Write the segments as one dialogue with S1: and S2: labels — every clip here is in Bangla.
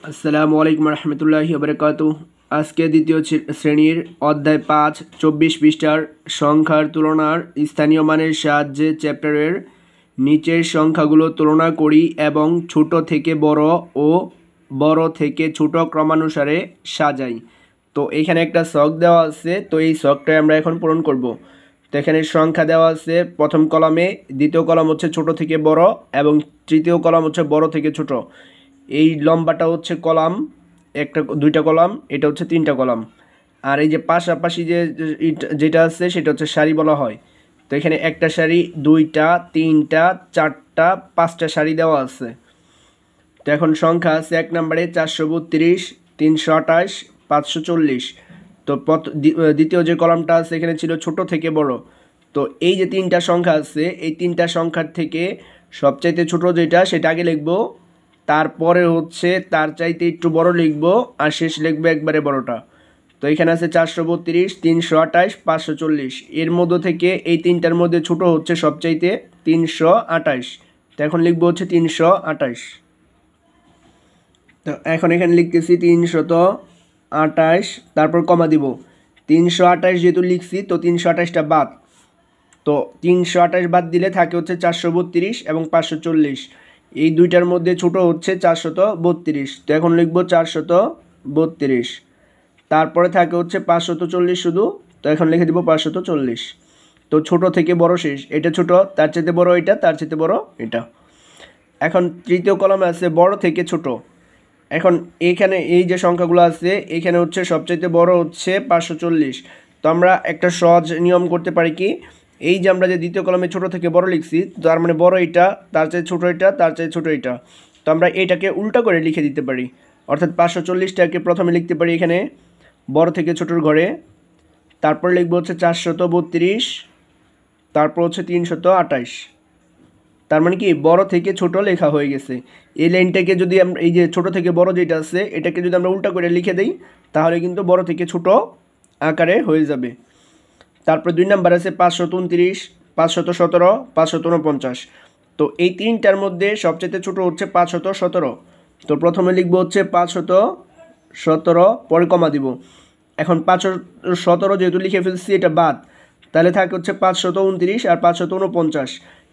S1: আসসালামু আলাইকুম রহমতুল্লাহি ওয়া আজকে দ্বিতীয় শ্রেণীর অধ্যায় 5 24 পৃষ্ঠার সংখ্যার তুলনার স্থানীয় মানের সাহায্যে চ্যাপ্টারের নিচের সংখ্যাগুলো তুলনা করি এবং ছোট থেকে বড় ও বড় থেকে ছোট ক্রমানুসারে সাজাই। তো এখানে একটা ছক দেওয়া আছে, তো এই ছকটাই আমরা এখন পূরণ করব। তো এখানে সংখ্যা দেওয়া আছে প্রথম কলামে, দ্বিতীয় কলাম হচ্ছে ছোট থেকে বড় এবং তৃতীয় কলাম হচ্ছে বড় থেকে ছোট। এই লম্বাটা হচ্ছে কলাম, একটা দুইটা কলাম, এটা হচ্ছে তিনটা কলাম। আর এই যে পাশাপাশি যেটা আছে সেটা হচ্ছে সারি বলা হয়। তো এখানে একটা সারি, দুইটা, তিনটা, চারটা, পাঁচটা সারি দেওয়া আছে। তো এখন সংখ্যা আছে এক নম্বরে 432, 328, 540। তো দ্বিতীয় যে কলামটা আছে এখানে ছিল ছোট থেকে বড়। তো এই যে তিনটা সংখ্যা আছে, এই তিনটা সংখ্যার থেকে সবচাইতে ছোট যেটা সেটা আগে লিখবো, তারপরে হচ্ছে তার চাইতে একটু বড় লিখবো, আর শেষ লিখবো একবারে বড়টা। তো এখানে আছে 432, 328, 540। এর মধ্য থেকে এই তিনটার মধ্যে ছোট হচ্ছে সবচাইতে 328। তো এখন লিখবো হচ্ছে 328। তো এখন এখানে লিখতেছি 328, তারপর কমা দিব। 328 যেহেতু লিখছি, তো 328টা বাদ। তো 328 বাদ দিলে থাকে হচ্ছে 432 এবং 540। এই দুইটার মধ্যে ছোট হচ্ছে 432। তো এখন লিখবো 432। তারপরে থাকে হচ্ছে 540 শুধু, তো এখন লিখে দিব 540। তো ছোট থেকে বড় শেষ, এটা ছোট, তার চাইতে বড় এটা, তার চাইতে বড় এটা। এখন তৃতীয় কলামে আছে বড় থেকে ছোট। এখন এইখানে এই যে সংখ্যাগুলো আছে, এখানে হচ্ছে সবচাইতে বড় হচ্ছে 540। তো আমরা একটা সহজ নিয়ম করতে পারি কি, এই যে আমরা যে দ্বিতীয় কলামে ছোট থেকে বড় লিখছি, তার মানে বড় এটা, তার চেয়ে ছোট এটা, তার চেয়ে ছোট এটা। তো আমরা এটাকে উল্টা করে লিখে দিতে পারি, অর্থাৎ 540টাকে প্রথমে লিখতে পারি এখানে বড় থেকে ছোটোর ঘরে, তারপর লিখবো হচ্ছে 432, তারপর হচ্ছে 328। তার মানে কি বড় থেকে ছোট লেখা হয়ে গেছে। এই লাইনটাকে যদি আমরা, এই যে ছোট থেকে বড় যেটা আছে এটাকে যদি আমরা উল্টা করে লিখে দিই, তাহলে কিন্তু বড় থেকে ছোট আকারে হয়ে যাবে। তারপর 2 নাম্বার আছে 529, 517, 549। তো এই তিনটার মধ্যে সবচেয়ে ছোট হচ্ছে 517। তো প্রথমে লিখবো হচ্ছে 517, পরে কমা দিব। এখন 517 যেহেতু লিখে ফেলছি এটা বাদ, তাহলে থাকে হচ্ছে 529 আর 549।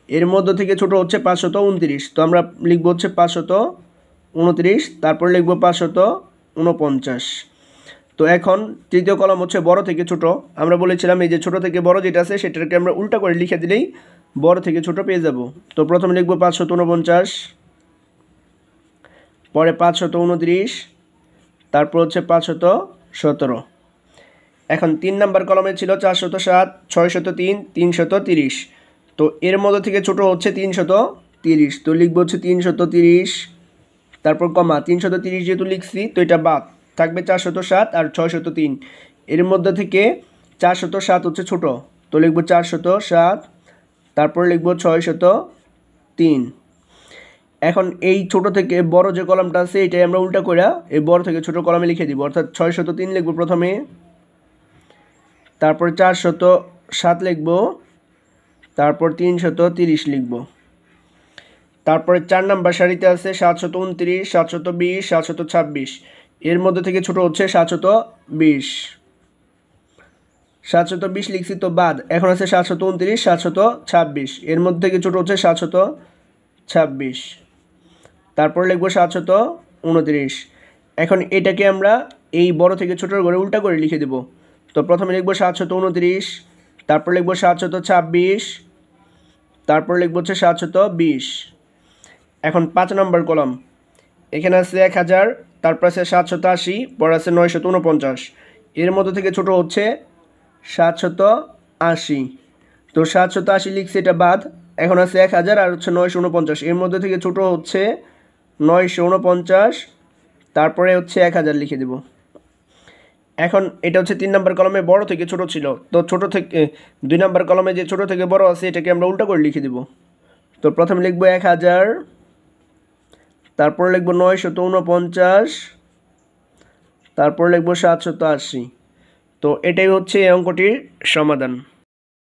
S1: এর মধ্যে থেকে ছোট হচ্ছে 529। তো আমরা লিখবো হচ্ছে 529, তারপর লিখবো 549। তো এখন তৃতীয় কলাম হচ্ছে বড় থেকে ছোট। আমরা বলেছিলাম এই যে ছোট থেকে বড় যেটা আছে সেটাকে আমরা উল্টা করে লিখে দিলেই বড় থেকে ছোট পেয়ে যাব। তো প্রথমে লিখবো 549, পরে 529, তারপর হচ্ছে 517। এখন 3 নাম্বার কলমে ছিল 407, 603, 330। তো এর মধ্যে থেকে ছোট হচ্ছে 330। তো লিখবো হচ্ছে 330, তারপর কমা। 330 যেহেতু লিখছি, তো এটা বাদ, থাকবে 407 আর 603। এর মধ্যে থেকে 407 হচ্ছে ছোট, তো লিখবো 407, তারপর লিখবো 603। এখন এই ছোট থেকে বড় যে কলামটা আছে এটাই আমরা উল্টা করে এই বড় থেকে ছোট কলামে লিখে দিব, অর্থাৎ 603 লিখবো প্রথমে, তারপর 407 লিখবো, তারপর 330 লিখবো। তারপরে 4 নাম্বার সারিতে আছে 729, 720, 726। এর মধ্যে থেকে ছোট হচ্ছে 720। 720 লিখছি তো বাদ, এখন আছে 729, 726। এর মধ্যে থেকে ছোট হচ্ছে 726, তারপর লিখবো 729। এখন এটাকে আমরা এই বড় থেকে ছোটোর ঘরে উল্টা করে লিখে দেব। তো প্রথমে লিখবো 729, তারপর লিখবো 726, তারপর লিখবো হচ্ছে 720। এখন 5 নম্বর কলাম, এখানে আছে 1000, তারপর আছে 780, পর আছে 949। এর মধ্যে থেকে ছোট হচ্ছে 780। তো 780 লিখছি, এটা বাদ, এখন আছে 1000 আর হচ্ছে 949। এর মধ্যে থেকে ছোট হচ্ছে 949, তারপরে হচ্ছে 1000 লিখে দেব। এখন এটা হচ্ছে 3 নাম্বার কলমে বড় থেকে ছোট ছিল, তো ছোট থেকে 2 নাম্বার কলমে যে ছোট থেকে বড় আছে এটাকে আমরা উল্টা করে লিখে দেব। তো প্রথমে লিখবো 1000, তারপর লিখবো 949, তারপর লিখবো 780। তো এটাই হচ্ছে এই অঙ্কটির সমাধান।